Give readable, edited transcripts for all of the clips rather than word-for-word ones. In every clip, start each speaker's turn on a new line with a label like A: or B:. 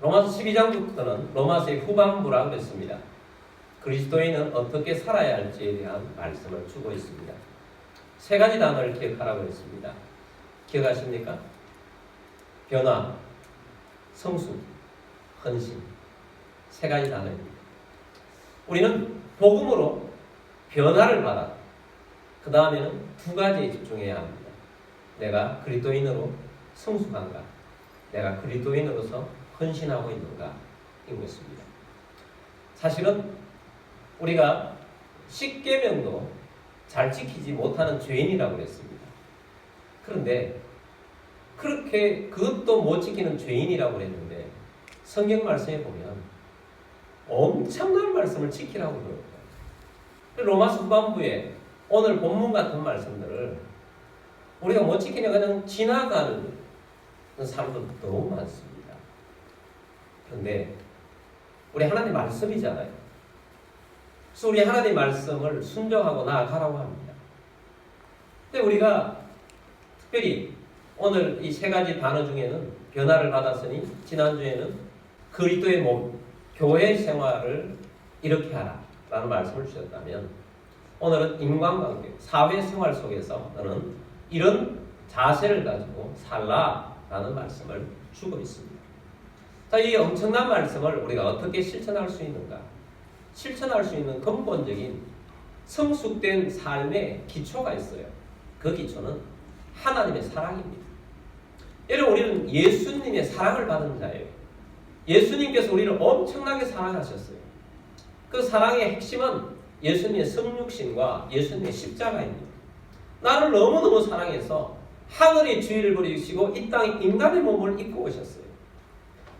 A: 로마서 12장부터는 로마서의 후반부라고 했습니다. 그리스도인은 어떻게 살아야 할지에 대한 말씀을 주고 있습니다. 세 가지 단어를 기억하라고 했습니다. 기억하십니까? 변화, 성숙, 헌신. 세 가지 단어입니다. 우리는 복음으로 변화를 받아 그 다음에는 두 가지에 집중해야 합니다. 내가 그리스도인으로 성숙한가? 내가 그리스도인으로서 헌신하고 있는가? 인 것입니다. 사실은 우리가 십계명도 잘 지키지 못하는 죄인이라고 했습니다. 그런데 그렇게 그것도 못 지키는 죄인이라고 했는데 성경 말씀에 보면 엄청난 말씀을 지키라고 그럽니다. 로마서 후반부에 오늘 본문 같은 말씀들을 우리가 못 지키냐 그냥 지나가는 사람들도 너무 많습니다. 그런데 우리 하나님 말씀이잖아요. 그래서 우리 하나님 말씀을 순종하고 나아가라고 합니다. 근데 우리가 특별히 오늘 이 세 가지 단어 중에는 변화를 받았으니 지난주에는 그리스도의 몸, 교회 생활을 이렇게 하라 라는 말씀을 주셨다면 오늘은 인간관계, 사회생활 속에서 너는 이런 자세를 가지고 살라라는 말씀을 주고 있습니다. 자, 이 엄청난 말씀을 우리가 어떻게 실천할 수 있는가? 실천할 수 있는 근본적인 성숙된 삶의 기초가 있어요. 그 기초는 하나님의 사랑입니다. 여러분, 우리는 예수님의 사랑을 받은 자예요. 예수님께서 우리를 엄청나게 사랑하셨어요. 그 사랑의 핵심은 예수님의 성육신과 예수님의 십자가입니다. 나를 너무너무 사랑해서 하늘의 주의를 버리시고 이 땅에 인간의 몸을 입고 오셨어요.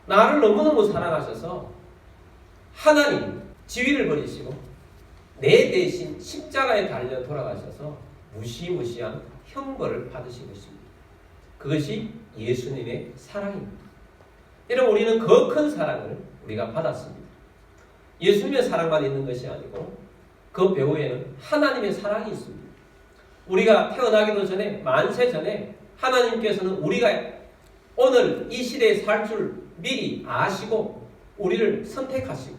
A: 나를 너무너무 사랑하셔서 하나님 지위를 버리시고 내 대신 십자가에 달려 돌아가셔서 무시무시한 형벌을 받으신 것입니다. 그것이 예수님의 사랑입니다. 여러분, 우리는 그 큰 사랑을 우리가 받았습니다. 예수님의 사랑만 있는 것이 아니고 그 배후에는 하나님의 사랑이 있습니다. 우리가 태어나기도 전에, 만세 전에 하나님께서는 우리가 오늘 이 시대에 살 줄 미리 아시고 우리를 선택하시고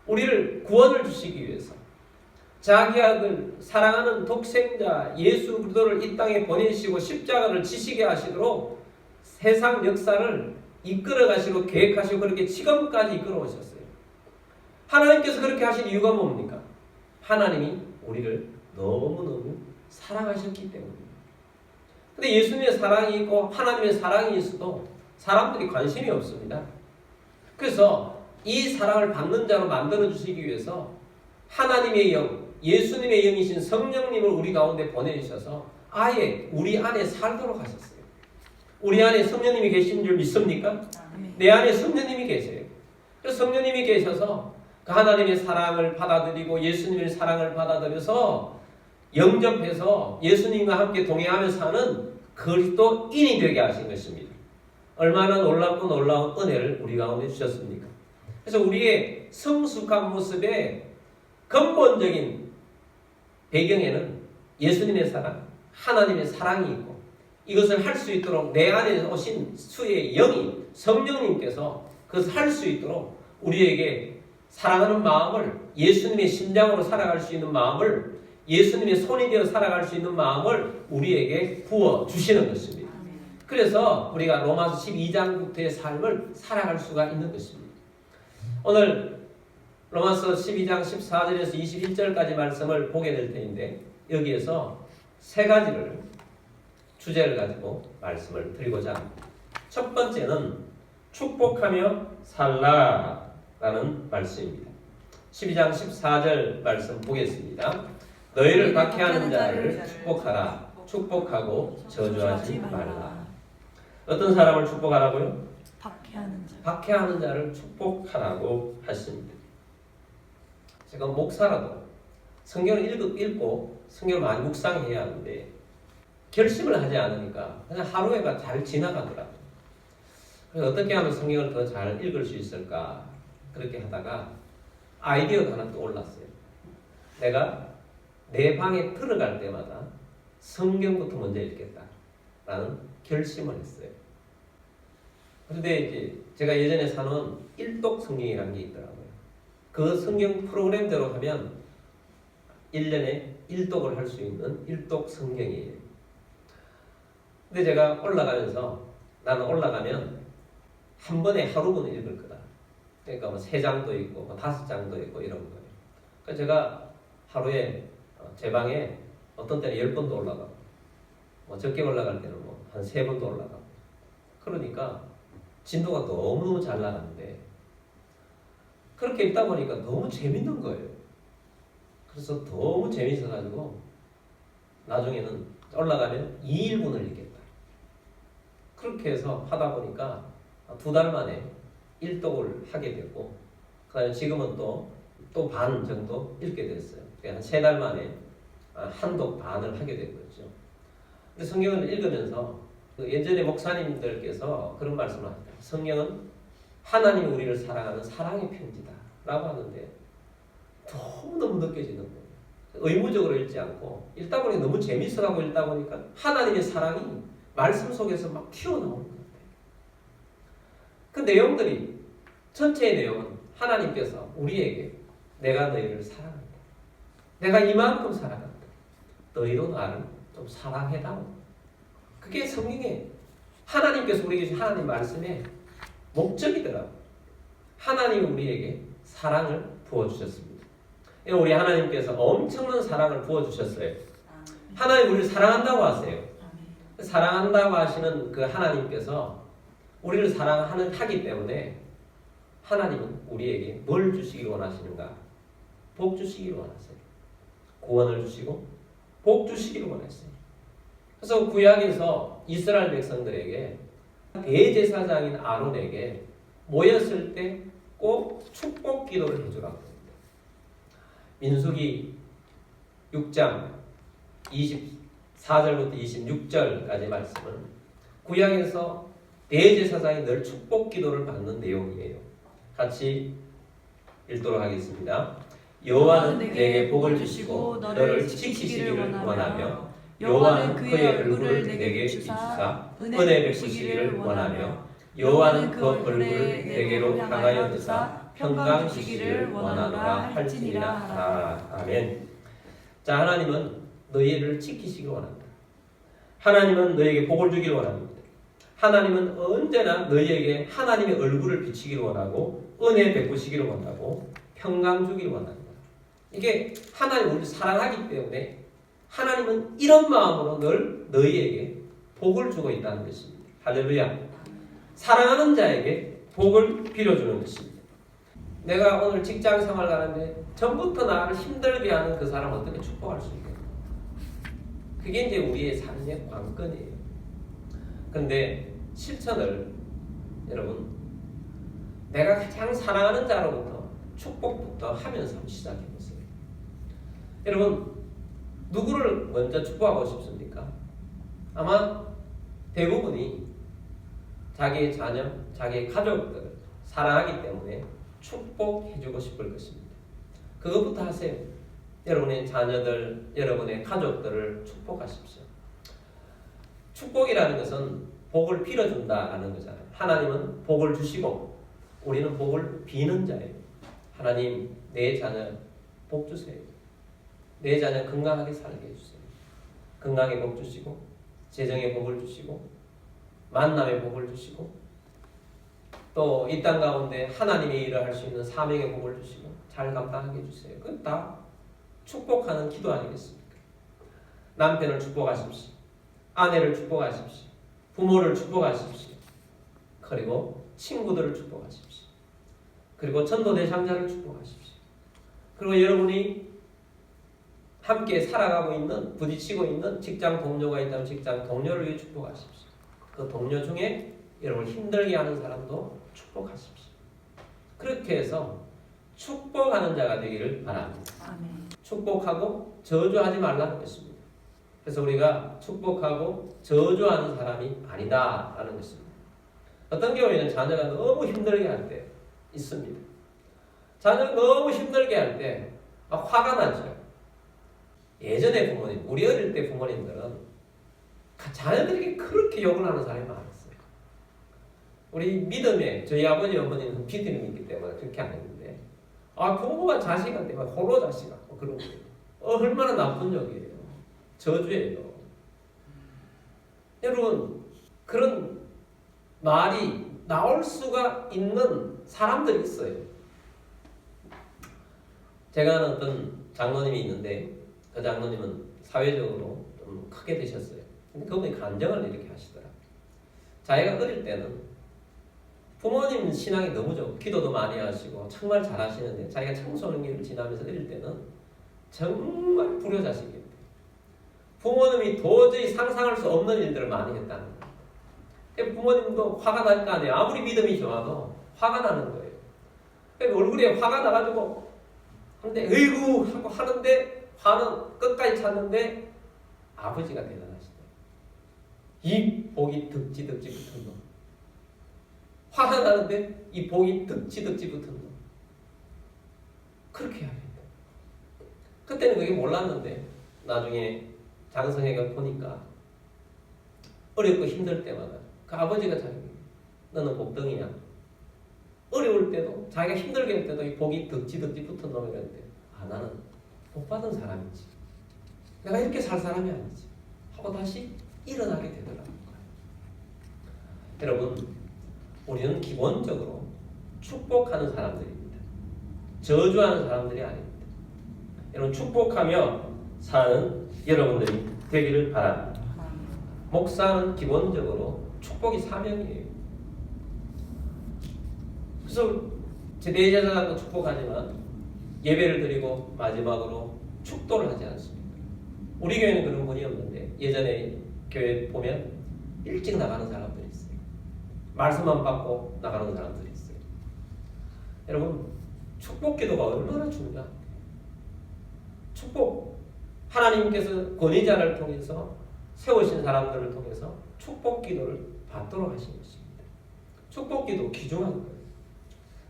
A: 우리를 구원을 주시기 위해서 자기 아들 사랑하는 독생자 예수 그리스도를 이 땅에 보내시고 십자가를 지시게 하시도록 세상 역사를 이끌어 가시고 계획하시고 그렇게 지금까지 이끌어 오셨어요. 하나님께서 그렇게 하신 이유가 뭡니까? 하나님이 우리를 너무너무 사랑하셨기 때문입니다. 근데 예수님의 사랑이 있고 하나님의 사랑이 있어도 사람들이 관심이 없습니다. 그래서 이 사랑을 받는 자로 만들어 주시기 위해서 하나님의 영, 예수님의 영이신 성령님을 우리 가운데 보내주셔서 아예 우리 안에 살도록 하셨어요. 우리 안에 성령님이 계신 줄 믿습니까? 내 안에 성령님이 계세요. 그래서 성령님이 계셔서 그 하나님의 사랑을 받아들이고 예수님의 사랑을 받아들여서 영접해서 예수님과 함께 동행하면서 사는 그리스도인이 되게 하신 것입니다. 얼마나 놀랍고 놀라운 은혜를 우리 가운데 주셨습니까? 그래서 우리의 성숙한 모습의 근본적인 배경에는 예수님의 사랑, 하나님의 사랑이 있고 이것을 할 수 있도록 내 안에 오신 수의 영이 성령님께서 그것을 할 수 있도록 우리에게 사랑하는 마음을 예수님의 심장으로 살아갈 수 있는 마음을 예수님의 손이 되어 살아갈 수 있는 마음을 우리에게 부어주시는 것입니다. 그래서 우리가 로마서 12장부터의 삶을 살아갈 수가 있는 것입니다. 오늘 로마서 12장 14절에서 21절까지 말씀을 보게 될 텐데 여기에서 세 가지를 주제를 가지고 말씀을 드리고자 합니다. 첫 번째는 축복하며 살라라는 말씀입니다. 12장 14절 말씀 보겠습니다. 너희를 박해하는 자를 축복하라. 축복하고 저주하지 말라. 어떤 사람을 축복하라고요? 박해하는 자를 축복하라고 하십니다. 제가 목사라도 성경을 읽고 성경을 많이 묵상해야 하는데 결심을 하지 않으니까 그냥 하루가 잘 지나가더라고요. 그래서 어떻게 하면 성경을 더 잘 읽을 수 있을까 그렇게 하다가 아이디어가 하나 떠올랐어요. 내가 내 방에 들어갈 때마다 성경부터 먼저 읽겠다라는 결심을 했어요. 근데 이제 제가 예전에 사놓은 일독 성경이라는 게 있더라고요. 그 성경 프로그램대로 하면 1년에 일독을 할 수 있는 일독 성경이에요. 근데 제가 올라가면서 나는 올라가면 한 번에 하루분을 읽을 거다. 그러니까 뭐 3장도 있고 뭐 5장도 있고 이런 거예요. 그러니까 제가 하루에 제 방에 어떤 때는 10번도 올라가고 뭐 적게 올라갈 때는 뭐 한 3번도 올라가고 그러니까 진도가 너무너무 잘 나가는데 그렇게 읽다 보니까 너무 재밌는 거예요. 그래서 너무 재밌어가지고 나중에는 올라가면 2일분을 읽겠다. 그렇게 해서 하다 보니까 2달 만에 일독을 하게 됐고 그 다음에 지금은 또 반 정도 읽게 됐어요. 한 3달 만에 한독 반을 하게 된 거죠. 근데 성경을 읽으면서 예전에 목사님들께서 그런 말씀을 합니다. 성경은 하나님이 우리를 사랑하는 사랑의 편지다 라고 하는데 너무너무 느껴지는 거예요. 의무적으로 읽지 않고 읽다 보니 너무 재밌어가고 읽다 보니까 하나님의 사랑이 말씀 속에서 막 튀어나오는 거예요. 그 내용들이 전체의 내용은 하나님께서 우리에게 내가 너희를 사랑한다. 내가 이만큼 사랑한다. 너희도 나를 좀 사랑해다오. 그게 성경에 하나님께서 우리에게 주신 하나님 말씀의 목적이더라고요. 하나님이 우리에게 사랑을 부어주셨습니다. 우리 하나님께서 엄청난 사랑을 부어주셨어요. 하나님 우리를 사랑한다고 하세요. 사랑한다고 하시는 그 하나님께서 우리를 사랑하기 때문에 하나님은 우리에게 뭘 주시기를 원하시는가? 복 주시기를 원하세요. 구원을 주시고 복 주시기를 원하세요. 그래서 구약에서 이스라엘 백성들에게 대제사장인 아론에게 모였을 때 꼭 축복 기도를 해주라고 합니다. 민수기 6장 24절부터 26절까지 말씀은 구약에서 대제사장이 늘 축복 기도를 받는 내용이에요. 같이 읽도록 하겠습니다. 여호와는 내게 복을 주시고 너를 지키시기를 원하며 여호와는 그의 얼굴을 내게 비추사 은혜 베푸시기를 원하며 여호와는 그 얼굴을 내게로 향하여 드사 평강 주시기를 원하노라 할지니라 하라. 아멘. 자, 하나님은 너희를 지키시기를 원한다. 하나님은 너희에게 복을 주기를 원합니다. 하나님은 언제나 너희에게 하나님의 얼굴을 비치기를 원하고 은혜 베푸시기를 원하고 평강 주기를 원합니다. 이게 하나님 우리를 사랑하기 때문에 하나님은 이런 마음으로 늘 너희에게 복을 주고 있다는 것입니다. 할렐루야. 사랑하는 자에게 복을 빌어주는 것입니다. 내가 오늘 직장 생활 가는데 전부터 나를 힘들게 하는 그 사람 어떻게 축복할 수 있겠냐. 그게 이제 우리의 삶의 관건이에요. 그런데 실천을 여러분 내가 가장 사랑하는 자로부터 축복부터 하면서 한번 시작해보세요. 여러분 누구를 먼저 축복하고 싶습니까? 아마 대부분이 자기의 자녀, 자기의 가족들을 사랑하기 때문에 축복해주고 싶을 것입니다. 그것부터 하세요. 여러분의 자녀들, 여러분의 가족들을 축복하십시오. 축복이라는 것은 복을 빌어준다라는 거잖아요. 하나님은 복을 주시고 우리는 복을 비는 자예요. 하나님, 내 자녀 복 주세요. 내 자녀 건강하게 살게 해주세요. 건강에 복 주시고 재정에 복을 주시고 만남의 복을 주시고 또 이 땅 가운데 하나님의 일을 할 수 있는 사명의 복을 주시고 잘 감당하게 해주세요. 그건 다 축복하는 기도 아니겠습니까? 남편을 축복하십시오. 아내를 축복하십시오. 부모를 축복하십시오. 그리고 친구들을 축복하십시오. 그리고 전도 대상자를 축복하십시오. 그리고 여러분이 함께 살아가고 있는, 부딪히고 있는 직장 동료가 있다면 직장 동료를 위해 축복하십시오. 그 동료 중에 여러분을 힘들게 하는 사람도 축복하십시오. 그렇게 해서 축복하는 자가 되기를 바랍니다. 아멘. 축복하고 저주하지 말라는 것입니다. 그래서 우리가 축복하고 저주하는 사람이 아니다라는 것입니다. 어떤 경우에는 자녀가 너무 힘들게 할 때 있습니다. 자녀가 너무 힘들게 할 때 화가 나죠. 예전에 부모님, 우리 어릴 때 부모님들은 자녀들에게 그렇게 욕을 하는 사람이 많았어요. 우리 믿음에 저희 아버지 어머니는 믿음이 있기 때문에 그렇게 안 했는데 부모가 자식한테 막 홀로 자식하고 그런 거예요. 얼마나 나쁜 적이에요. 저주예요. 여러분 그런 말이 나올 수가 있는 사람들이 있어요. 제가 아는 어떤 장로님이 있는데 그 장로님은 사회적으로 좀 크게 되셨어요. 근데 그분이 간증을 이렇게 하시더라. 자기가 어릴 때는 부모님 신앙이 너무 좋고 기도도 많이 하시고 정말 잘하시는데 자기가 청소년기를 지나면서 어릴 때는 정말 불효자식이었대요. 부모님이 도저히 상상할 수 없는 일들을 많이 했다는 거예요. 부모님도 화가 날 거 아니에요. 아무리 믿음이 좋아도 화가 나는 거예요. 얼굴에 화가 나가지고 하는데 으이구 하고 하는데 화는 끝까지 찼는데 아버지가 대단하시대요. 이 복이 득지 붙은 놈. 화가 나는데 이 복이 득지 붙은 놈. 그렇게 해야 된다. 그때는 그게 몰랐는데 나중에 장성애가 보니까 어렵고 힘들 때마다 그 아버지가 자기 너는 복덩이야. 어려울 때도 자기가 힘들게 할 때도 이 복이 득지 붙은 놈이라는데 나는 복 받은 사람이지. 내가 이렇게 살 사람이 아니지. 하고 다시 일어나게 되더라고요. 여러분 우리는 기본적으로 축복하는 사람들입니다. 저주하는 사람들이 아닙니다. 여러분 축복하며 사는 여러분들이 되기를 바랍니다. 목사는 기본적으로 축복이 사명이에요. 그래서 대제사장도 축복하지만 예배를 드리고 마지막으로 축도를 하지 않습니다. 우리 교회는 그런 분이 없는데 예전에 교회 보면 일찍 나가는 사람들이 있어요. 말씀만 받고 나가는 사람들이 있어요. 여러분 축복 기도가 얼마나 중요합니까? 축복 하나님께서 권위자를 통해서 세우신 사람들을 통해서 축복 기도를 받도록 하신 것입니다. 축복 기도 귀중한 거예요.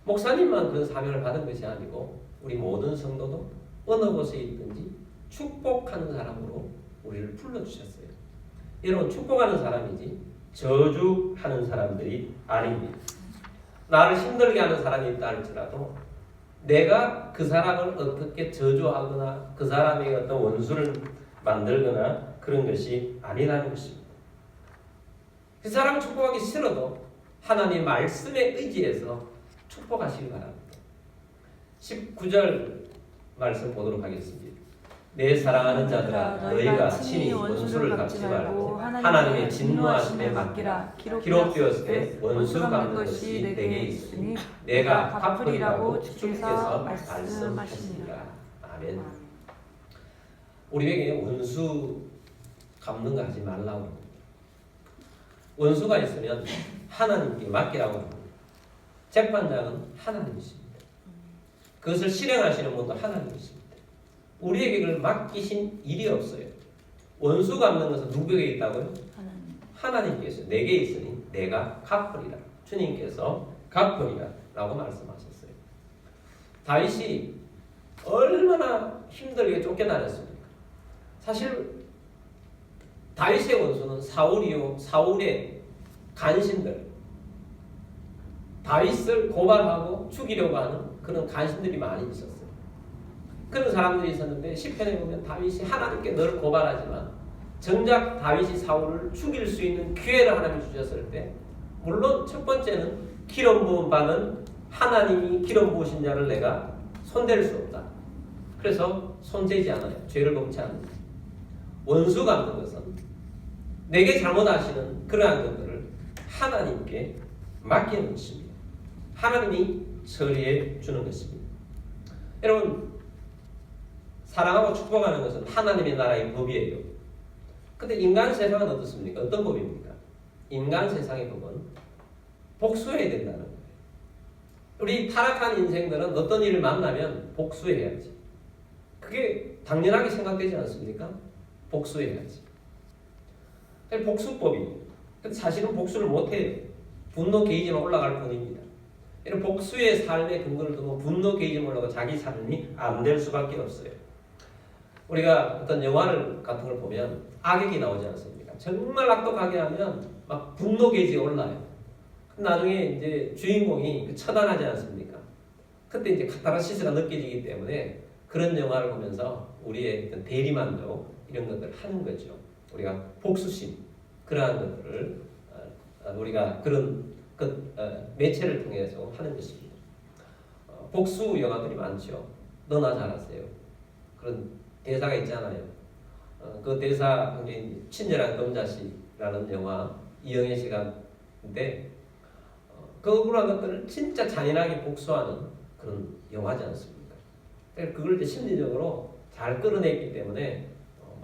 A: 목사님만 그런 사명을 받은 것이 아니고 우리 모든 성도도 어느 곳에 있든지 축복하는 사람으로 우리를 불러주셨어요. 여러분 축복하는 사람이지 저주하는 사람들이 아닙니다. 나를 힘들게 하는 사람이 있다 할지라도 내가 그 사람을 어떻게 저주하거나 그 사람에게 어떤 원수를 만들거나 그런 것이 아니라는 것입니다. 그 사람을 축복하기 싫어도 하나님 말씀에 의지해서 축복하시기 바랍니다. 19절 말씀 보도록 하겠습니다. 내 사랑하는 자들아 너희가 친히 원수를 갚지 말고 하나님의 진노하심에 맡기라. 기록되었을 때 원수 갚는 것이 내게 있으니 내가 갚으리라고 주께서 말씀하시니라. 아멘. 우리에게 원수 갚는 거 하지 말라고 합니다. 원수가 있으면 하나님께 맡기라고 합니다. 재판장은 하나님이십니다. 그것을 실행하시는 분도 하나님이십니다. 우리에게 그걸 맡기신 일이 없어요. 원수 갚는 것은 누구에게 있다고요? 하나님께서 내게 있으니 내가 갚으리라. 주님께서 갚으리라 라고 말씀하셨어요. 다윗이 얼마나 힘들게 쫓겨다녔습니까? 사실 다윗의 원수는 사울이요, 사울의 간신들, 다윗을 고발하고 죽이려고 하는 그런 간신들이 많이 있었어요. 그런 사람들이 있었는데 시편에 보면 다윗이 하나님께 늘 고발하지만 정작 다윗이 사울을 죽일 수 있는 기회를 하나님이 주셨을 때 물론 첫 번째는 기름 부음 받은 하나님이 기름 부으신 자를 내가 손댈 수 없다. 그래서 손대지 않아요. 죄를 범치 않는다. 원수 갚는 것은 내게 잘못하시는 그러한 것들을 하나님께 맡기는 것입니다. 하나님이 처리해 주는 것입니다. 여러분 사랑하고 축복하는 것은 하나님의 나라의 법이에요. 근데 인간 세상은 어떻습니까? 어떤 법입니까? 인간 세상의 법은 복수해야 된다는 거예요. 우리 타락한 인생들은 어떤 일을 만나면 복수해야지. 그게 당연하게 생각되지 않습니까? 복수해야지. 복수법이에요. 근데 사실은 복수를 못해요. 분노 게이지만 올라갈 뿐입니다. 이런 복수의 삶의 근거를 두고 분노 게이지만 올라가고 자기 삶이 안 될 수밖에 없어요. 우리가 어떤 영화를 같은 걸 보면 악역이 나오지 않습니까? 정말 악독하게 하면 막 분노 게이지가 올라요. 나중에 이제 주인공이 처단하지 않습니까? 그때 이제 카타르시스가 느껴지기 때문에 그런 영화를 보면서 우리의 어떤 대리만족 이런 것들을 하는 거죠. 우리가 복수심 그러한 것들을 우리가 그런 매체를 통해서 하는 것입니다. 복수 영화들이 많죠. 너나 잘하세요. 그런 대사가 있잖아요. 그 대사 굉장히 친절한 검자씨라는 영화 이영애 씨가인데 그런 것들을 진짜 잔인하게 복수하는 그런 영화지 않습니까? 그걸 이제 심리적으로 잘 끌어냈기 때문에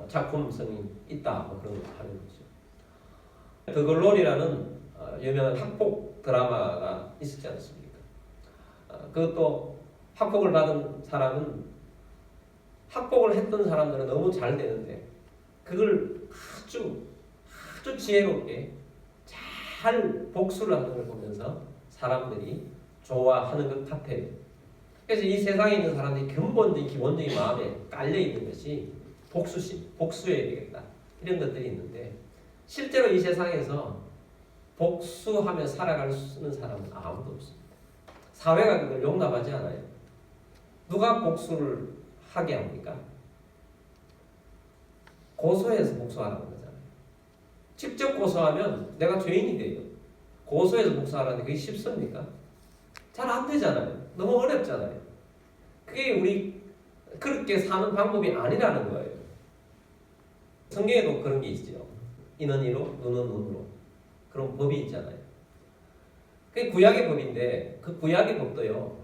A: 작품성이 있다 그런 걸 하는 거죠. 더 글로리라는 유명한 학폭 드라마가 있었지 않습니까? 그것도 학폭을 받은 사람은 학폭을 했던 사람들은 너무 잘 되는데 그걸 아주 지혜롭게 잘 복수를 하는 걸 보면서 사람들이 좋아하는 것 같아요. 그래서 이 세상에 있는 사람들이 근본적인 기본적인 마음에 깔려 있는 것이 복수심, 복수해야 되겠다 이런 것들이 있는데 실제로 이 세상에서 복수하며 살아갈 수 있는 사람은 아무도 없습니다. 사회가 그걸 용납하지 않아요. 누가 복수를 하게 합니까? 고소해서 복수하라는 거잖아요. 직접 고소하면 내가 죄인이 돼요. 고소해서 복수하라는데 그게 쉽습니까? 잘 안 되잖아요. 너무 어렵잖아요. 그게 우리 그렇게 사는 방법이 아니라는 거예요. 성경에도 그런 게 있죠. 이는 이로, 눈은 눈으로. 그런 법이 있잖아요. 그게 구약의 법인데 그 구약의 법도요.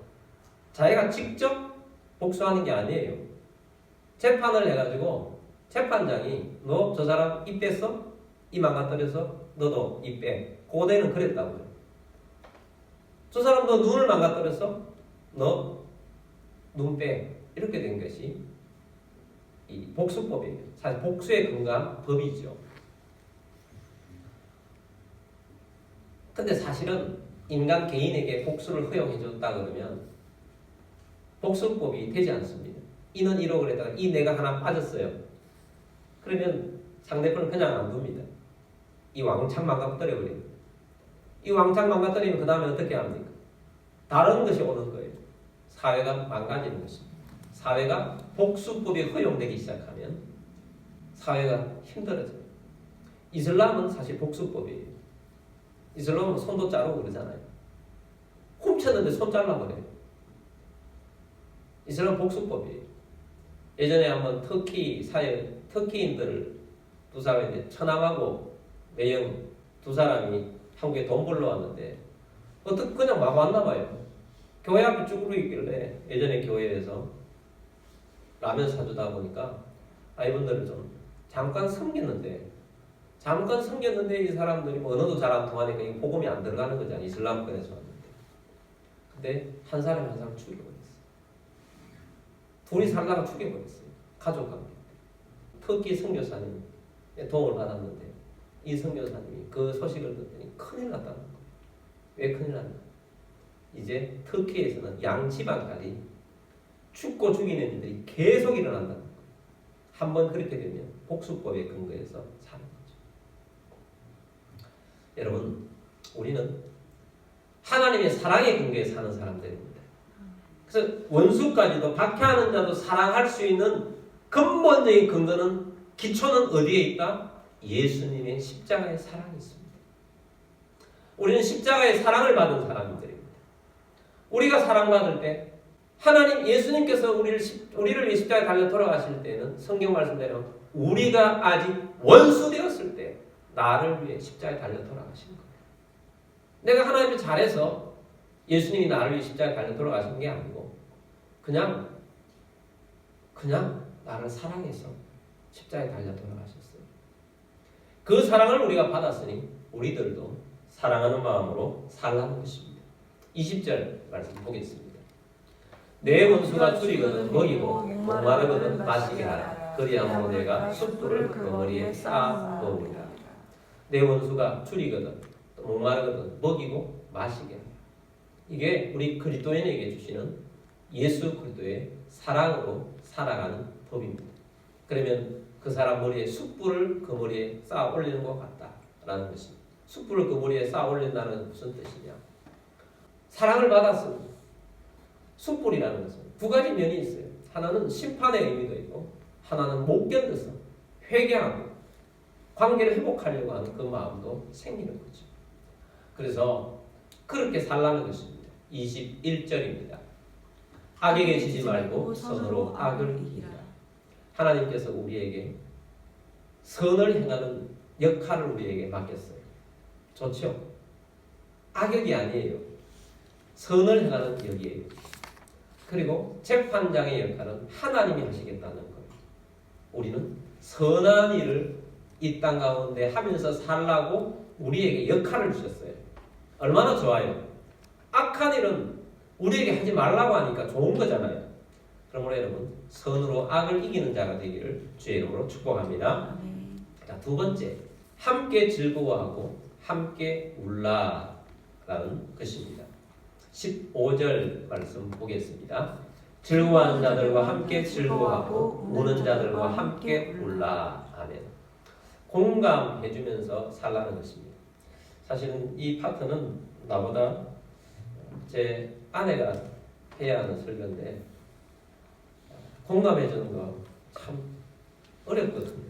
A: 자기가 직접 복수하는 게 아니에요. 재판을 해가지고 재판장이 너 저 사람 입 뺐어? 입 망가뜨려서 너도 입 빼. 고대는 그랬다고요. 저 사람 너 눈을 망가뜨렸어? 너 눈 빼. 이렇게 된 것이 이 복수법이에요. 사실 복수에 근거한 법이죠. 근데 사실은 인간 개인에게 복수를 허용해줬다 그러면 복수법이 되지 않습니다. 이는 이로 그랬다가 이 내가 하나 빠졌어요. 그러면 상대편은 그냥 안 둡니다. 이 왕창 망가뜨려버립니다. 이 왕창 망가뜨리면 그 다음에 어떻게 합니까? 다른 것이 오는 거예요. 사회가 망가지는 것입니다. 사회가 복수법이 허용되기 시작하면 사회가 힘들어져요. 이슬람은 사실 복수법이에요. 이슬람은 손도 자르고 그러잖아요. 훔쳤는데 손 잘라버려요. 이슬람 복수법이에요. 예전에 한번 터키인들을 두 사람인데 처남하고 매형 두 사람이 한국에 돈 벌러 왔는데 어떻게 그냥 막 왔나 봐요. 교회 앞에 쭈그러 있길래 예전에 교회에서 라면 사주다 보니까 이분들을 좀 잠깐 섬겼는데 이 사람들이 뭐 언어도 잘 안 통하니까 이 복음이 안 들어가는 거잖아요. 이슬람권에서 왔는데. 근데 한 사람 죽여버렸어요. 둘이 살다가 죽여버렸어요. 가족 관계. 터키 선교사님 도움을 받았는데 이 선교사님이 그 소식을 듣더니 큰일 났다는 거예요. 왜 큰일 났나? 이제 터키에서는 양지방까지 죽고 죽이는 일들이 계속 일어난다는 거예요. 한번 그렇게 되면 복수법에 근거해서 사는 거죠. 여러분, 우리는 하나님의 사랑에 근거해 사는 사람들입니다. 그래서 원수까지도 박해하는 자도 사랑할 수 있는 근본적인 근거는 기초는 어디에 있다? 예수님의 십자가의 사랑이 있습니다. 우리는 십자가의 사랑을 받은 사람들입니다. 우리가 사랑받을 때 하나님 예수님께서 우리를 위해 십자가에 달려 돌아가실 때는 성경 말씀대로 우리가 아직 원수 되었을 때 나를 위해 십자가에 달려 돌아가신 거예요. 내가 하나님을 잘해서 예수님이 나를 위해 십자가에 달려 돌아가신 게 아니고 그냥 나를 사랑해서 십자가에 달려 돌아가셨어요. 그 사랑을 우리가 받았으니 우리들도 사랑하는 마음으로 살라는 것입니다. 20절 말씀 보겠습니다. 내 원수가 줄이거든 먹이고 목마르거든 마시게 하라. 그리하므로 내가 숯불을 그 머리에 쌓아 놓으리라. 내 원수가 줄이거든 목마르거든 먹이고 마시게 하라. 이게 우리 그리스도인에게 주시는 예수 그리스도의 사랑으로 살아가는 법입니다. 그러면 그 사람 머리에 숯불을 그 머리에 쌓아 올리는 것 같다라는 것입니다. 숯불을 그 머리에 쌓아 올린다는 것은 무슨 뜻이냐? 사랑을 받았습니다. 숯불이라는 것은 두 가지 면이 있어요. 하나는 심판의 의미도 있고 하나는 못 견뎌서 회개하고 관계를 회복하려고 하는 그 마음도 생기는 거죠. 그래서 그렇게 살라는 것입니다. 21절입니다. 악에게 지지 말고 선으로 악을 이기라. 하나님께서 우리에게 선을 행하는 역할을 우리에게 맡겼어요. 좋죠? 악역이 아니에요. 선을 행하는 역이에요. 그리고 재판장의 역할은 하나님이 하시겠다는 거예요. 우리는 선한 일을 이 땅 가운데 하면서 살라고 우리에게 역할을 주셨어요. 얼마나 좋아요. 악한 일은 우리에게 하지 말라고 하니까 좋은 거잖아요. 그러므로 여러분 선으로 악을 이기는 자가 되기를 주의 이름으로 축복합니다. 자, 두 번째, 함께 즐거워하고 함께 울라라는 것입니다. 15절 말씀 보겠습니다. 즐거워하는 자들과 함께 즐거워하고 우는 자들과 함께 울라. 아멘. 공감해주면서 살라는 것입니다. 사실은 이 파트는 나보다 제 아내가 해야 하는 설교인데 공감해주는 거 참 어렵거든요.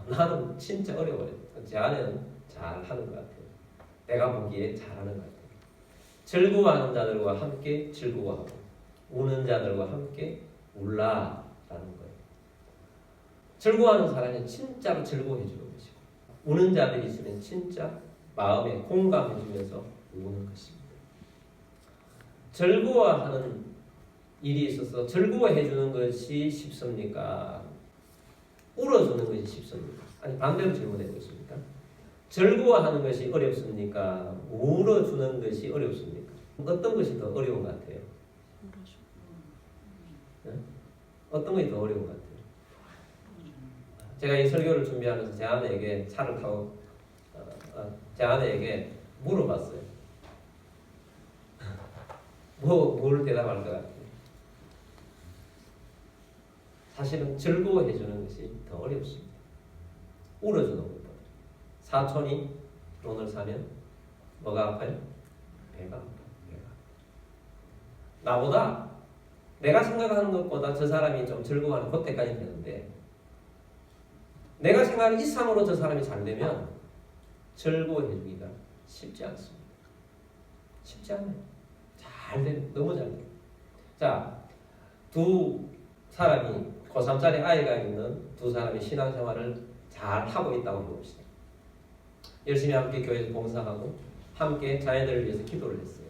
A: 나는 진짜 어려워요. 제 아내는 잘하는 것 같아요. 내가 보기에 잘하는 것 같아요. 즐거워하는 자들과 함께 즐거워하고 우는 자들과 함께 울라라는 거예요. 즐거워하는 사람은 진짜로 즐거워해 주는 것이고 우는 자들이 있으면 진짜 마음에 공감해 주면서 우는 것입니다. 즐거워하는 일이 있어서 즐거워해 주는 것이 쉽습니까? 울어주는 것이 쉽습니까? 아니 반대로 질문해 보겠습니까? 즐거워하는 것이 어렵습니까? 울어주는 것이 어렵습니까? 어떤 것이 더 어려운 것 같아요? 네? 어떤 것이 더 어려운 것 같아요? 제가 이 설교를 준비하면서 제 아내에게 차를 타고 제 아내에게 물어봤어요. 뭘 대답할 것 같아요? 사실은 즐거워해주는 것이 더 어렵습니다. 울어주는 것보다. 사촌이 돈을 사면 뭐가 아파요? 배가 아파요. 배가. 나보다 내가 생각하는 것보다 저 사람이 좀 즐거워하는 그때까지 되는데 내가 생각하는 이상으로 저 사람이 잘 되면 즐거워해주기가 쉽지 않습니다. 쉽지 않아요. 잘 돼요. 너무 잘 돼요. 자, 두 사람이 고3짜리 아이가 있는 두 사람이 신앙생활을 잘 하고 있다고 봅시다. 열심히 함께 교회에서 봉사하고 함께 자녀들을 위해서 기도를 했어요.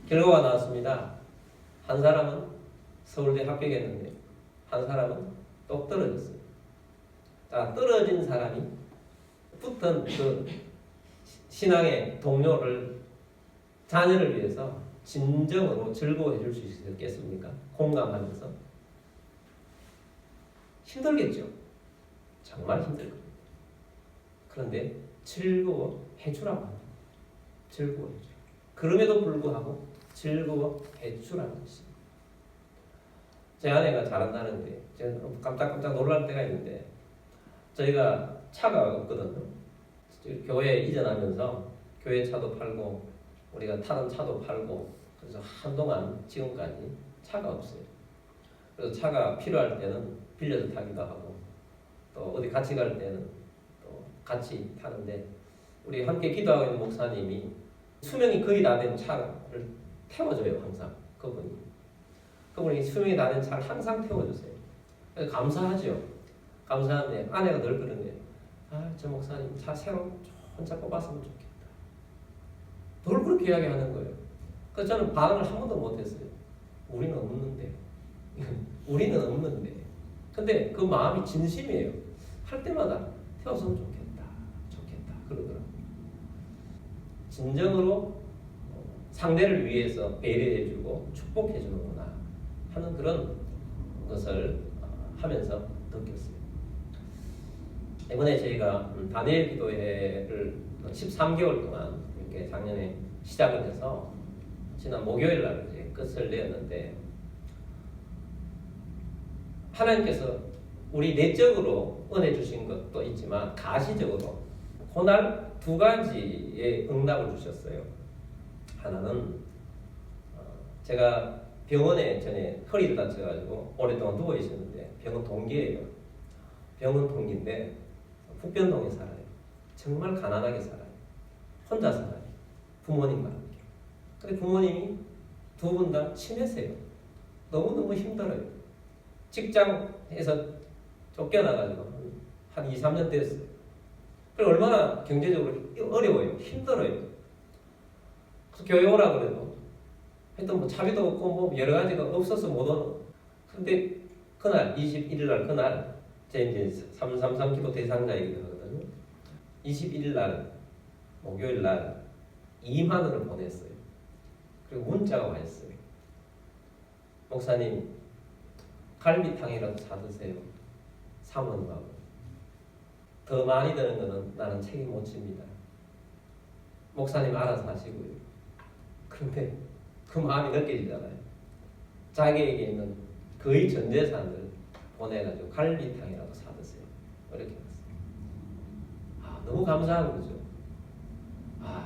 A: 결과가 나왔습니다. 한 사람은 서울대 합격했는데 한 사람은 또 떨어졌어요. 자, 떨어진 사람이 붙은 그 신앙의 동료를 자녀를 위해서 진정으로 즐거워해 줄 수 있겠습니까? 공감하면서 힘들겠죠. 정말 힘들 겁니다. 그런데 즐거워해 주라고 합니다. 즐거워해 주라. 그럼에도 불구하고 즐거워해 주라는 것입니다. 제 아내가 잘한다는데 제가 깜짝깜짝 놀랄 때가 있는데 저희가 차가 없거든요. 교회에 이전하면서 교회 차도 팔고 우리가 타는 차도 팔고 그래서 한동안 지금까지 차가 없어요. 그래서 차가 필요할 때는 빌려서 타기도 하고 또 어디 같이 갈 때는 또 같이 타는데 우리 함께 기도하고 있는 목사님이 수명이 거의 다 된 차를 태워줘요. 항상 그분이 수명이 다 된 차를 항상 태워주세요. 그래서 감사하죠. 감사한데 아내가 늘 그런 거예요. 저 목사님 차 새로 혼자 뽑았으면 좋겠다. 늘 그렇게 이야기하는 거예요. 그래서 저는 반응을 한 번도 못했어요. 우리는 없는데. 우리는 없는데. 근데 그 마음이 진심이에요. 할 때마다 태웠으면 좋겠다. 그러더라고요. 진정으로 상대를 위해서 배려해주고 축복해주는구나 하는 그런 것을 하면서 느꼈어요. 이번에 저희가 다니엘 기도회를 13개월 동안 이렇게 작년에 시작을 해서 지난 목요일 날 이제 끝을 내었는데 하나님께서 우리 내적으로 은혜 주신 것도 있지만 가시적으로 그날 두 가지의 응답을 주셨어요. 하나는 제가 병원에 전에 허리를 다쳐가지고 오랫동안 누워 있었는데 병원 동기예요. 병원 동기인데 북변동에 살아요. 정말 가난하게 살아요. 혼자 살아요. 부모님과 함께. 근데 부모님이 두 분 다 치매세요. 너무너무 힘들어요. 직장에서 쫓겨나가지고 한 2, 3년 됐어요. 그리고 얼마나 경제적으로 어려워요. 힘들어요. 그래서 교회 오라 그래도 하여튼 뭐 차비도 없고 뭐 여러 가지가 없어서 못 오는. 근데 그날 21일 날 그날 제 이제 333 기도 대상자이기도 하거든요. 21일 날 목요일 날 2만 원을 보냈어요. 그리고 문자가 와 있어요. 목사님 갈비탕이라도 사드세요. 사모님하고. 더 많이 드는 거는 나는 책임 못 집니다. 목사님 알아서 하시고요. 그런데 그 마음이 느껴지잖아요. 자기에게 있는 거의 전 재산을 보내가지고 갈비탕이라도 사드세요. 이렇게 했어요. 너무 감사한 거죠.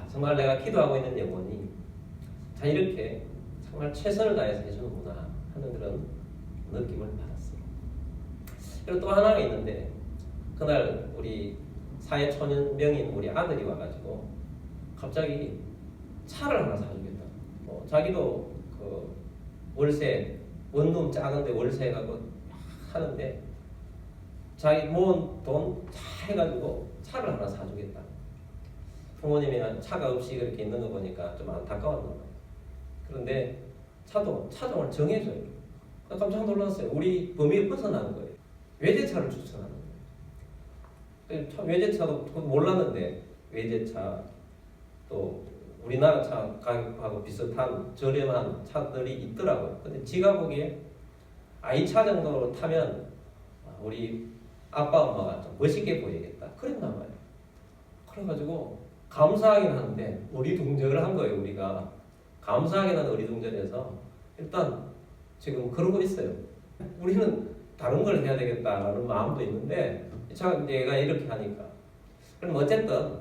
A: 정말 내가 기도하고 있는 영혼이 자 이렇게 정말 최선을 다해서 해주는구나 하는 그런 느낌을 받았어요. 그리고 또 하나가 있는데 그날 우리 사회초년 명인 우리 아들이 와가지고 갑자기 차를 하나 사주겠다. 자기도 그 월세 원룸 작은데 월세 가고 하는데 자기 모은 돈 다 해가지고 차를 하나 사주겠다. 부모님이 차가 없이 그렇게 있는 거 보니까 좀 안타까웠나 봐요. 그런데 차종을 정해줘요. 깜짝 놀랐어요. 우리 범위에 벗어나는 거예요. 외제차를 추천하는 거예요. 외제차도 몰랐는데 외제차 또 우리나라 차 가격하고 비슷한 저렴한 차들이 있더라고요. 근데 지가 보기에 이 차 정도로 타면 우리 아빠 엄마가 좀 멋있게 보이겠다. 그랬나 봐요. 그래가지고 감사하긴 하는데 어리둥절을 한 거예요. 우리가 감사하긴 한 어리둥절해서 일단 지금 그러고 있어요. 우리는 다른 걸 해야 되겠다라는 마음도 있는데 내가 이렇게 하니까 그럼 어쨌든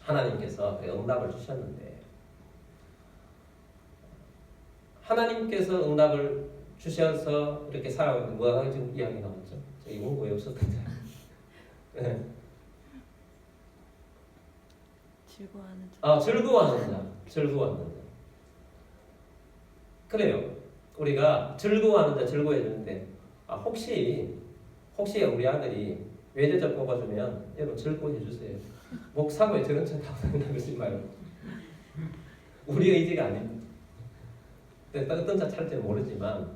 A: 하나님께서 응답을 주셨는데 하나님께서 응답을 주셔서 이렇게 살아가는데 뭐가 지금 이야기 나왔죠? 이건 왜 없었던데? 네. 즐거워하는 자. 그래요. 우리가 즐거워하는 자 즐거워해주는데 혹시 우리 아들이 외제차 뽑아주면 여러분 즐거워해주세요. 목사고에 저런 차 타고 다닌다고 그러지 말고. 우리 의지가 아닙니다. 어떤 차 탈지 모르지만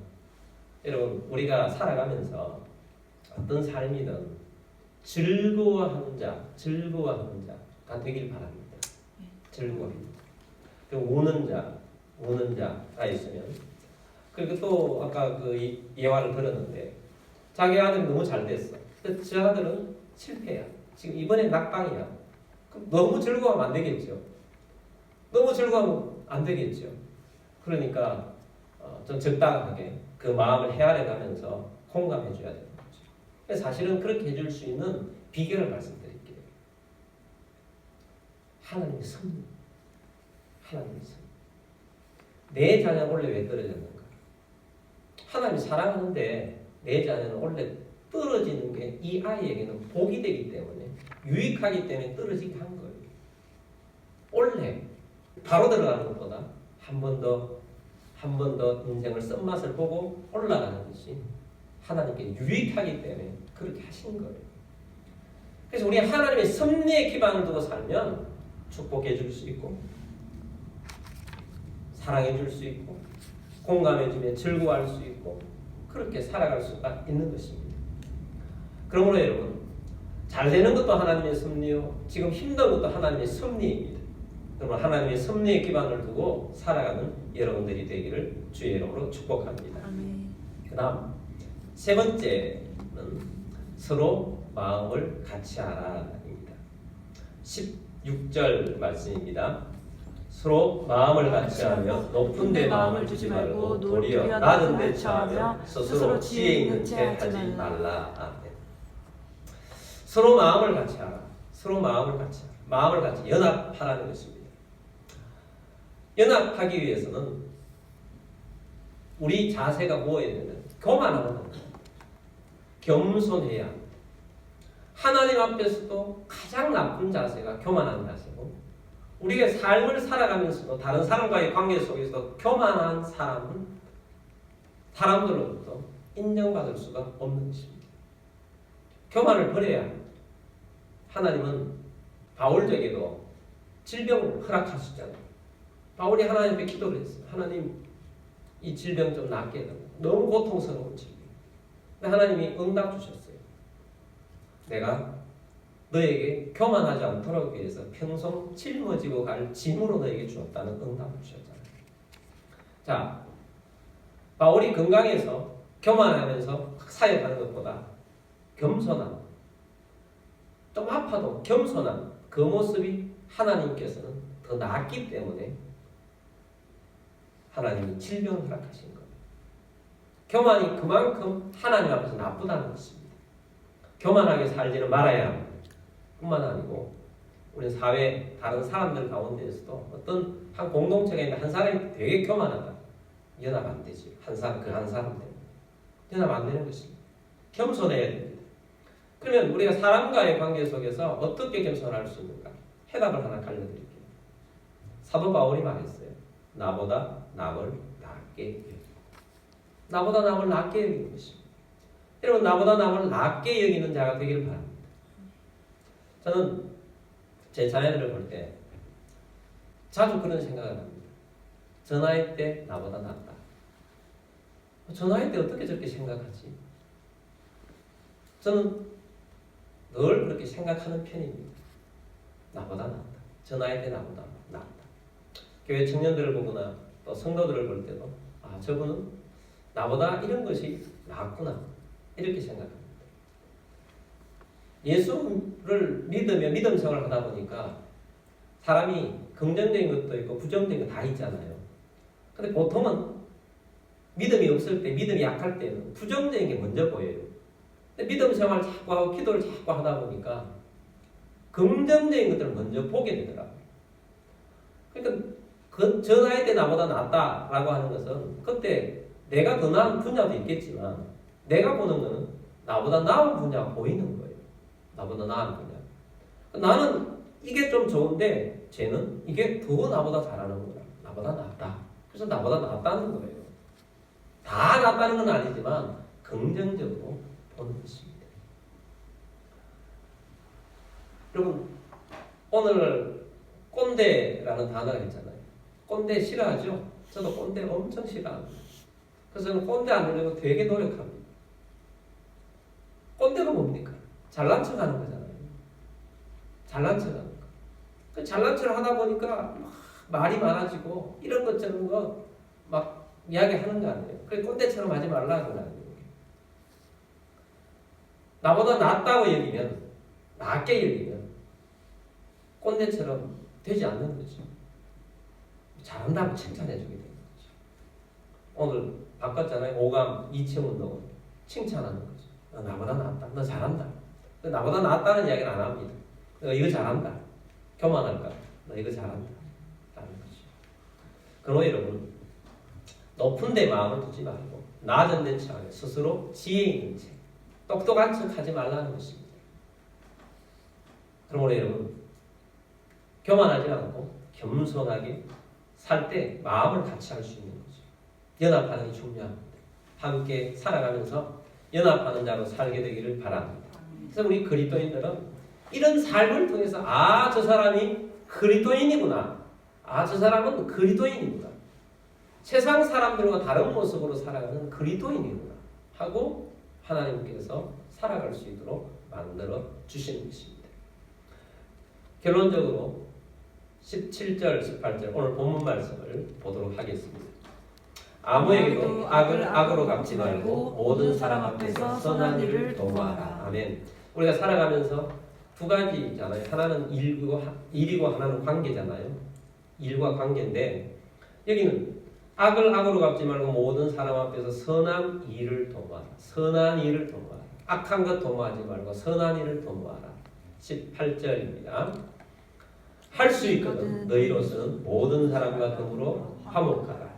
A: 여러분 우리가 살아가면서 어떤 삶이든 즐거워하는 자가 되길 바랍니다. 즐거워합니다. 그리고 우는 자가 있으면 그리고 또 아까 그 예화를 들었는데 자기 아들이 너무 잘 됐어. 근데 저 아들은 실패야. 지금 이번에 낙방이야. 그럼 너무 즐거워하면 안 되겠죠. 그러니까 좀 적당하게 그 마음을 헤아려 가면서 공감해 줘야 되는 거죠. 그래서 사실은 그렇게 해줄 수 있는 비결을 말씀드릴게요. 하나님의 섭리. 내 자녀는 원래 왜 떨어졌는가? 하나님이 사랑하는데 내 자녀는 원래 떨어지는 게 이 아이에게는 복이 되기 때문에 유익하기 때문에 떨어지게 한 거예요. 원래 바로 들어가는 것보다 한 번 더 인생을 쓴맛을 보고 올라가는 것이 하나님께 유익하기 때문에 그렇게 하신 거예요. 그래서 우리 하나님의 섭리에 기반을 두고 살면 축복해 줄 수 있고 사랑해 줄 수 있고 공감해 주며 즐거워할 수 있고 그렇게 살아갈 수가 있는 것입니다. 그러므로 여러분 잘 되는 것도 하나님의 섭리요 지금 힘든 것도 하나님의 섭리입니다. 그러므로 하나님의 섭리에 기반을 두고 살아가는 여러분들이 되기를 주의 이름으로 축복합니다. 그 다음 세 번째는 서로 마음을 같이 하라입니다. 16절 말씀입니다. 서로 마음을 같이 하며 높은 데 마음을 두지 말고 도리어 낮은 데 처하며 스스로 지혜 있는 채 하지 말라. 서로 마음을 같이 하라. 서로 마음을 같이 연합하라는 것입니다. 연합하기 위해서는 우리 자세가 뭐여야 되냐면 교만하는 겁니다. 겸손해야 합니다. 하나님 앞에서도 가장 나쁜 자세가 교만한 자세고, 우리가 삶을 살아가면서도 다른 사람과의 관계 속에서도 교만한 사람은 사람들로부터 인정받을 수가 없는 것입니다. 교만을 버려야 합니다. 하나님은 바울에게도 질병을 허락하셨잖아요. 바울이 하나님 앞에 기도를 했어요. 하나님, 이 질병 좀 낫게 해달라고. 너무 고통스러운 질병. 근데 하나님이 응답 주셨어요. 내가 너에게 교만하지 않도록 위해서 평생 짊어지고 갈 짐으로 너에게 주었다는 응답을 주셨잖아요. 자, 바울이 건강해서 교만하면서 사역하는 것보다 겸손한, 좀 아파도 겸손한 그 모습이 하나님께서는 더 낫기 때문에 하나님이 질병을 허락하신 겁니다. 교만이 그만큼 하나님 앞에서 나쁘다는 것입니다. 교만하게 살지는 말아야 합니다. 뿐만 아니고 우리 사회 다른 사람들 가운데에서도 어떤 한 공동체가 있는데 한 사람이 되게 교만하다. 연합 안 되지. 한 사람 때문에. 연합 안 되는 것입니다. 겸손해야 됩니다. 그러면 우리가 사람과의 관계 속에서 어떻게 겸손할 수 있는가? 해답을 하나 알려드릴게요. 사도 바울이 말했어요. 나보다 남을 낫게 여기고. 나보다 남을 낫게 여기는 것입니다. 여러분, 나보다 남을 낫게 여기는 자가 되기를 바랍니다. 저는 제 자녀들을 볼 때 자주 그런 생각을 합니다. 저 나이 때 나보다 낫다. 저 나이 때 어떻게 저렇게 생각하지? 저는 늘 그렇게 생각하는 편입니다. 나보다 낫다. 저 나이 때 나보다 낫다. 교회 청년들을 보거나 또 성도들을 볼 때도 저분은 나보다 이런 것이 낫구나 이렇게 생각합니다. 예수를 믿으며 믿음 생활을 하다 보니까 사람이 긍정적인 것도 있고 부정적인 거 다 있잖아요. 근데 보통은 믿음이 없을 때, 믿음이 약할 때는 부정적인 게 먼저 보여요. 근데 믿음 생활을 자꾸 하고 기도를 자꾸 하다 보니까 긍정적인 것들을 먼저 보게 되더라고요. 그러니까 저 나이 때 나보다 낫다라고 하는 것은 그때 내가 더 나은 분야도 있겠지만 내가 보는 것은 나보다 나은 분야가 보이는 거예요. 나보다 나은 분야. 나는 이게 좀 좋은데 쟤는 이게 더 나보다 잘하는구나. 나보다 낫다. 그래서 나보다 낫다는 거예요. 다 낫다는 건 아니지만 긍정적으로 보는 것입니다. 여러분, 오늘 꼰대라는 단어가 있잖아요. 꼰대 싫어하죠? 저도 꼰대 엄청 싫어합니다. 그래서 저는 꼰대 안 되려고 되게 노력합니다. 꼰대가 뭡니까? 잘난 척 하는 거잖아요. 잘난 척 하는 거. 잘난 척을 하다 보니까 말이 많아지고 이런 것 저런 거 막 이야기하는 거 아니에요. 그래 꼰대처럼 하지 말라는 거 아니에요. 나보다 낫다고 여기면, 낫게 여기면 꼰대처럼 되지 않는 거죠. 잘한다고 칭찬해 주게 되는 거죠. 오늘 바꿨잖아요. 5감 2층 운동은 칭찬하는 거죠. 나보다 낫다. 너 잘한다. 나보다 낫다는 이야기는 안 합니다. 너 이거 잘한다. 교만할까? 너 이거 잘한다. 라는 거죠. 그러므로 여러분, 높은 데 마음을 두지 말고 낮은 데 처하여 스스로 지혜 있는 척, 똑똑한 척 하지 말라는 것입니다. 그러므로 여러분, 교만하지 않고 겸손하게 살 때 마음을 같이 할 수 있는 거죠. 연합하는 게 중요합니다. 함께 살아가면서 연합하는 자로 살게 되기를 바랍니다. 그래서 우리 그리스도인들은 이런 삶을 통해서 저 사람이 그리스도인이구나. 저 사람은 그리스도인이구나. 세상 사람들과 다른 모습으로 살아가는 그리스도인이구나 하고 하나님께서 살아갈 수 있도록 만들어 주시는 것입니다. 결론적으로 17절, 18절 오늘 본문 말씀을 보도록 하겠습니다. 아무에게도 악을 악으로 갚지 말고 모든 사람 앞에서 선한 일을 도모하라. 아멘. 우리가 살아가면서 두 가지잖아요. 하나는 일이고 하나는 관계잖아요. 일과 관계인데 여기는 악을 악으로 갚지 말고 모든 사람 앞에서 선한 일을 도모하라. 선한 일을 도모하라. 악한 것 도모하지 말고 선한 일을 도모하라. 18절입니다. 할 수 있거든 너희로서는 모든 사람과 더불어 화목하라.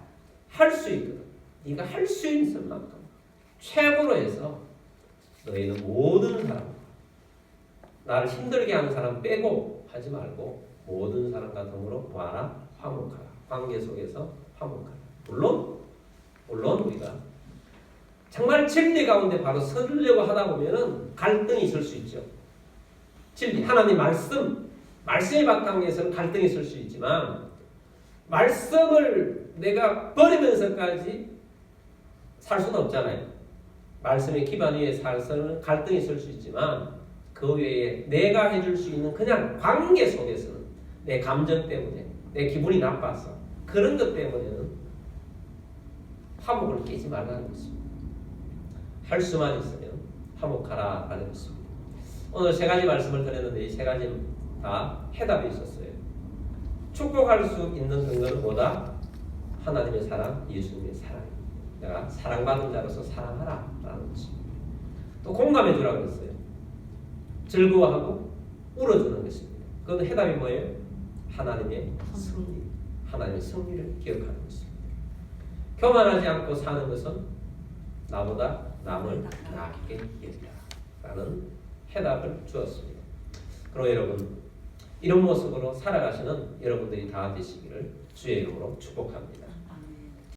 A: 할 수 있거든. 네가 할 수 있는 만큼 최고로 해서 너희는 모든 사람, 나를 힘들게 하는 사람 빼고 하지 말고 모든 사람과 더불어 뭐하라? 화목하라. 관계 속에서 화목하라. 물론 우리가 정말 진리 가운데 바로 서려고 하다 보면은 갈등이 있을 수 있죠. 진리, 하나님 말씀이 바탕에서는 갈등이 있을 수 있지만 말씀을 내가 버리면서까지 살 수는 없잖아요. 말씀의 기반 위에 살서는 갈등이 있을 수 있지만 그 외에 내가 해줄 수 있는 그냥 관계 속에서는 내 감정 때문에 내 기분이 나빠서 그런 것 때문에는 화목을 깨지 말라는 것입니다. 할 수만 있으면 화목하라 라는 것입니다. 오늘 세 가지 말씀을 드렸는데 이 세 가지는 다 해답이 있었어요. 축복할 수 있는 근거는 뭐다? 하나님의 사랑, 예수님의 사랑입니다. 내가 사랑받은 자로서 사랑하라 라는 것입니다. 또 공감해 주라고 했어요. 즐거워하고 울어주는 것입니다. 그건 해답이 뭐예요? 하나님의 승리, 하나님의 승리를 기억하는 것입니다. 교만하지 않고 사는 것은 나보다 남을 낫게 여기라 라는 해답을 주었습니다. 그럼 여러분 이런 모습으로 살아가시는 여러분들이 다 되시기를 주의 이름으로 축복합니다.